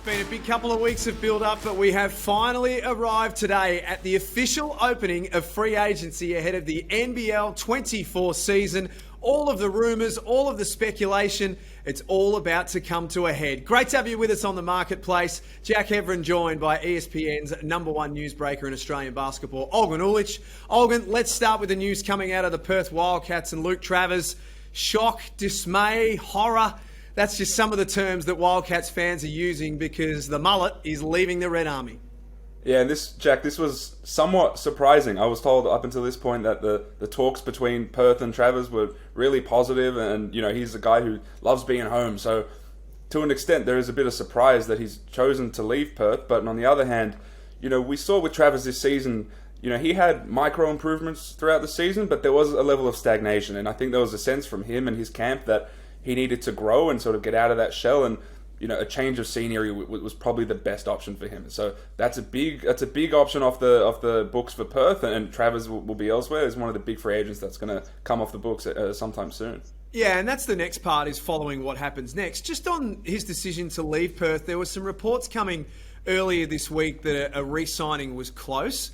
been a big couple of weeks of build-up, but we have finally arrived today at the official opening of free agency ahead of the NBL 24 season. All of the rumours, all of the speculation, it's all about to come to a head. Great to have you with us on the marketplace. Jack Heverin joined by ESPN's number one newsbreaker in Australian basketball, Olgun Uluc. Olgun, let's start with the news coming out of the Perth Wildcats and Luke Travers. Shock, dismay, horror. That's just some of the terms that Wildcats fans are using because the mullet is leaving the Red Army. Yeah, and this was somewhat surprising. I was told up until this point that the talks between Perth and Travers were really positive, and he's a guy who loves being home. So to an extent, there is a bit of surprise that he's chosen to leave Perth. But on the other hand, we saw with Travers this season, he had micro improvements throughout the season, but there was a level of stagnation, and I think there was a sense from him and his camp that he needed to grow and sort of get out of that shell, and a change of scenery was probably the best option for him. So that's a big option off the books for Perth, and Travers will be elsewhere. He's one of the big free agents that's going to come off the books sometime soon. Yeah, and that's the next part, is following what happens next. Just on his decision to leave Perth, there were some reports coming earlier this week that a re-signing was close.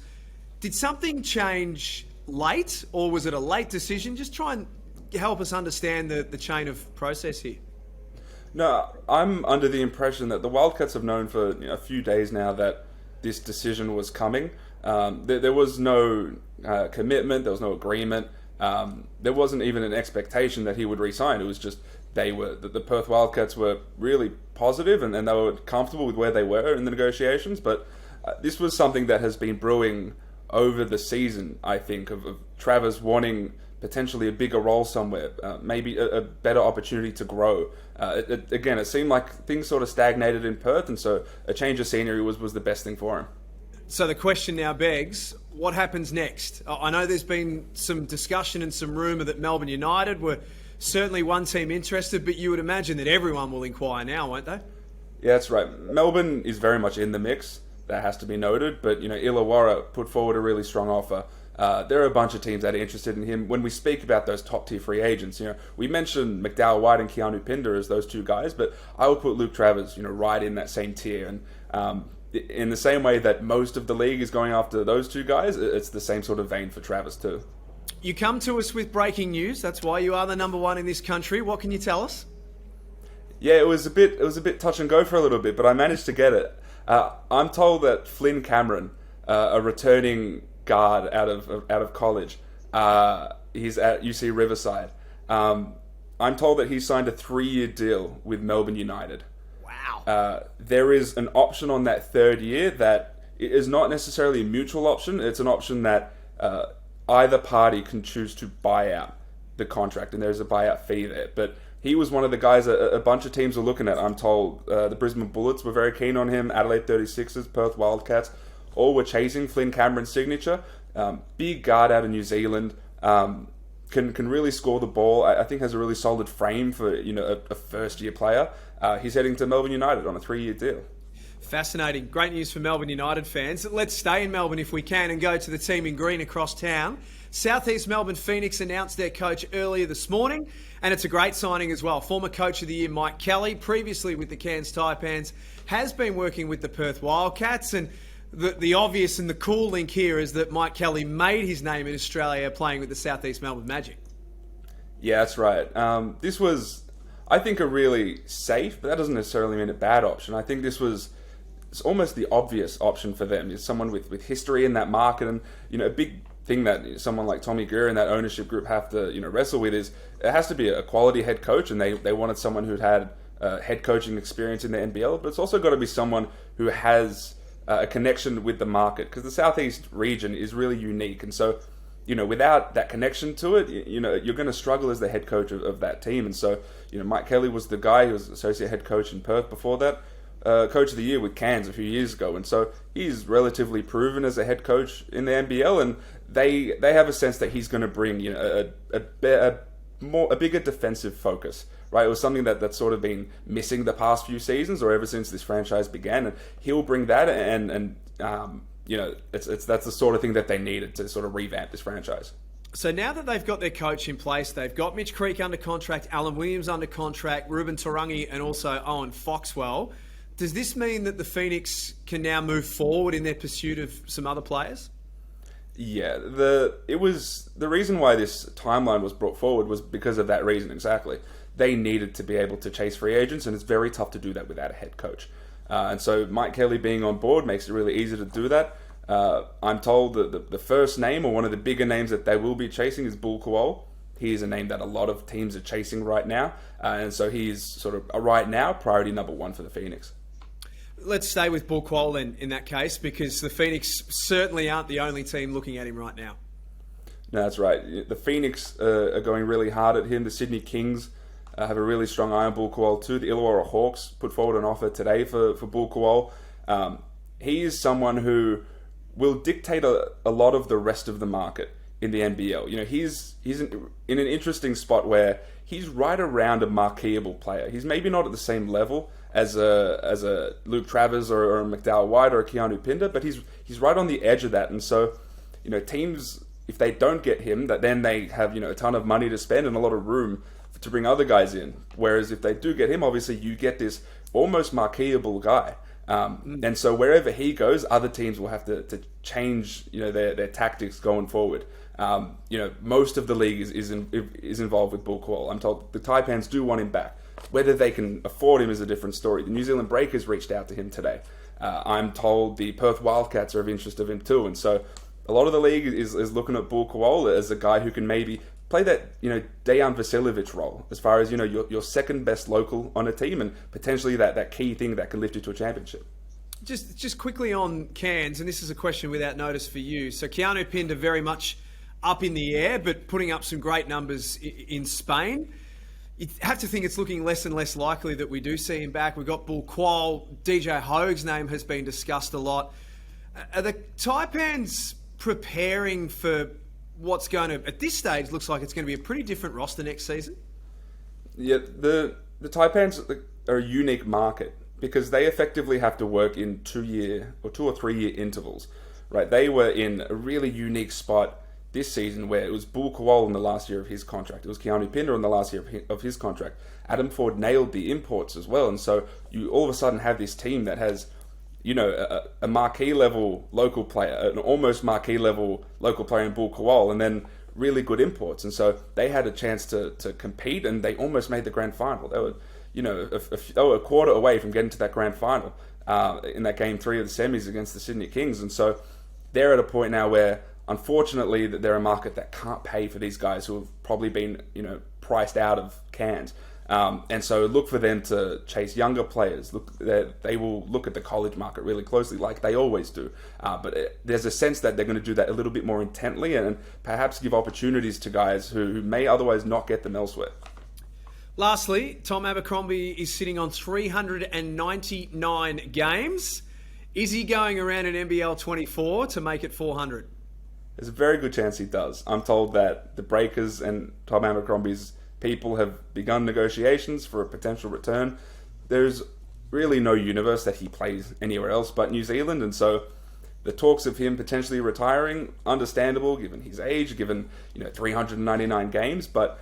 Did something change late, or was it a late decision? Just try and help us understand the chain of process here. No, I'm under the impression that the Wildcats have known for a few days now that this decision was coming. There was no commitment, there was no agreement. There wasn't even an expectation that he would re-sign. It was just the Perth Wildcats were really positive and they were comfortable with where they were in the negotiations. But this was something that has been brewing over the season, I think, of Travers wanting potentially a bigger role somewhere, maybe a better opportunity to grow. It seemed like things sort of stagnated in Perth, and so a change of scenery was the best thing for him. So the question now begs, what happens next? I know there's been some discussion and some rumour that Melbourne United were certainly one team interested, but you would imagine that everyone will inquire now, won't they? Yeah, that's right. Melbourne is very much in the mix. That has to be noted, but Illawarra put forward a really strong offer. There are a bunch of teams that are interested in him. When we speak about those top tier free agents, we mentioned McDowell White and Keanu Pinder as those two guys, but I would put Luke Travers, right in that same tier. And in the same way that most of the league is going after those two guys, it's the same sort of vein for Travers too. You come to us with breaking news. That's why you are the number one in this country. What can you tell us? Yeah, it was a bit touch and go for a little bit, but I managed to get it. I'm told that Flynn Cameron, a returning guard out of college, he's at UC Riverside. I'm told that he signed a 3-year deal with Melbourne United. Wow. There is an option on that third year that is not necessarily a mutual option. It's an option that either party can choose to buy out the contract, and there's a buyout fee there. But he was one of the guys a bunch of teams were looking at. I'm told the Brisbane Bullets were very keen on him, Adelaide 36ers, Perth Wildcats, all were chasing Flynn Cameron's signature. Big guard out of New Zealand, can really score the ball. I think has a really solid frame for a first year player. He's heading to Melbourne United on a 3-year deal. Fascinating. Great news for Melbourne United fans. Let's stay in Melbourne if we can and go to the team in green across town. Southeast Melbourne Phoenix announced their coach earlier this morning, and it's a great signing as well. Former Coach of the Year Mike Kelly, previously with the Cairns Taipans, has been working with the Perth Wildcats, and the obvious and the cool link here is that Mike Kelly made his name in Australia playing with the Southeast Melbourne Magic. Yeah, that's right. This was, I think, a really safe, but that doesn't necessarily mean a bad option. I think it's almost the obvious option for them. Is someone with history in that market, and a big thing that someone like Tommy Greer and that ownership group have to wrestle with is it has to be a quality head coach, and they wanted someone who'd had head coaching experience in the NBL, but it's also got to be someone who has a connection with the market, because the Southeast region is really unique, and so without that connection to it, you're going to struggle as the head coach of that team. And so Mike Kelly was the guy who was associate head coach in Perth before that, coach of the year with Cairns a few years ago, and so he's relatively proven as a head coach in the NBL, and they have a sense that he's going to bring a bigger defensive focus. Right, it was something that's sort of been missing the past few seasons, or ever since this franchise began, and he'll bring that, and that's the sort of thing that they needed to sort of revamp this franchise. So now that they've got their coach in place, they've got Mitch Creek under contract, Alan Williams under contract, Ruben Tarangi, and also Owen Foxwell. Does this mean that the Phoenix can now move forward in their pursuit of some other players? Yeah, the reason why this timeline was brought forward was because of that reason exactly. They needed to be able to chase free agents, and it's very tough to do that without a head coach. And so Mike Kelly being on board makes it really easy to do that. I'm told that the first name, or one of the bigger names that they will be chasing, is Bul Kuol. He is a name that a lot of teams are chasing right now, and so he is sort of right now priority number one for the Phoenix. Let's stay with Bul Kuol then in that case, because the Phoenix certainly aren't the only team looking at him right now. No, that's right. The Phoenix are going really hard at him. The Sydney Kings have a really strong eye on Bul Kuol too. The Illawarra Hawks put forward an offer today for Bul Kuol. He is someone who will dictate a lot of the rest of the market in the NBL. You know, he's in an interesting spot where he's right around a marqueable player. He's maybe not at the same level as a Luke Travers or a McDowell White or a Keanu Pinder, but he's right on the edge of that. And so, you know, teams, if they don't get him, that then they have, you know, a ton of money to spend and a lot of room to bring other guys in. Whereas if they do get him, obviously you get this almost marqueable guy. And so wherever he goes, other teams will have to change, you know, their tactics going forward. You know, most of the league is involved with Bul Kuol. I'm told the Taipans do want him back. Whether they can afford him is a different story. The New Zealand Breakers reached out to him today. I'm told the Perth Wildcats are of interest of him too. And so a lot of the league is looking at Bul Kuol as a guy who can maybe play that, you know, Dejan Vasiljevic role as far as, you know, your second best local on a team and potentially that key thing that can lift you to a championship. Just quickly on Cairns, and this is a question without notice for you. So Keanu Pinder very much up in the air, but putting up some great numbers in Spain. You have to think it's looking less and less likely that we do see him back. We've got Bul Kuol. DJ Hoag's name has been discussed a lot. Are the Taipans preparing for what's going to, at this stage, looks like it's going to be a pretty different roster next season? Yeah, the Taipans are a unique market because they effectively have to work in 2 or 3 year intervals, right? They were in a really unique spot this season where it was Bul Kuol in the last year of his contract. It was Keanu Pinder in the last year of his contract. Adam Ford nailed the imports as well. And so you all of a sudden have this team that has, you know, a marquee level local player, an almost marquee level local player in Bul Kuol, and then really good imports. And so they had a chance to compete, and they almost made the grand final. They were, you know, they were a quarter away from getting to that grand final in that game 3 of the semis against the Sydney Kings. And so they're at a point now where, unfortunately, that they're a market that can't pay for these guys who have probably been, you know, priced out of Cairns. And so look for them to chase younger players. They will look at the college market really closely, like they always do. But there's a sense that they're going to do that a little bit more intently and perhaps give opportunities to guys who may otherwise not get them elsewhere. Lastly, Tom Abercrombie is sitting on 399 games. Is he going around an NBL 24 to make it 400? There's a very good chance he does. I'm told that the Breakers and Tom Abercrombie's people have begun negotiations for a potential return. There's really no universe that he plays anywhere else but New Zealand, and so the talks of him potentially retiring, understandable given his age, given, you know, 399 games, but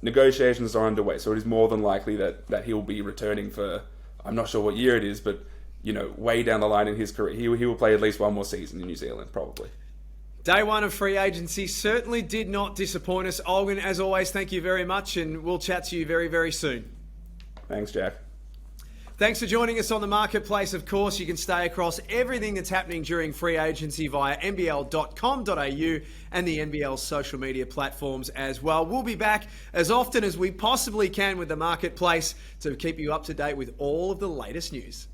negotiations are underway, so it is more than likely that he'll be returning for, I'm not sure what year it is, but, you know, way down the line in his career. He will play at least one more season in New Zealand, probably. Day one of free agency certainly did not disappoint us. Olgun, as always, thank you very much, and we'll chat to you very, very soon. Thanks, Jack. Thanks for joining us on The Marketplace. Of course, you can stay across everything that's happening during free agency via nbl.com.au and the NBL social media platforms as well. We'll be back as often as we possibly can with The Marketplace to keep you up to date with all of the latest news.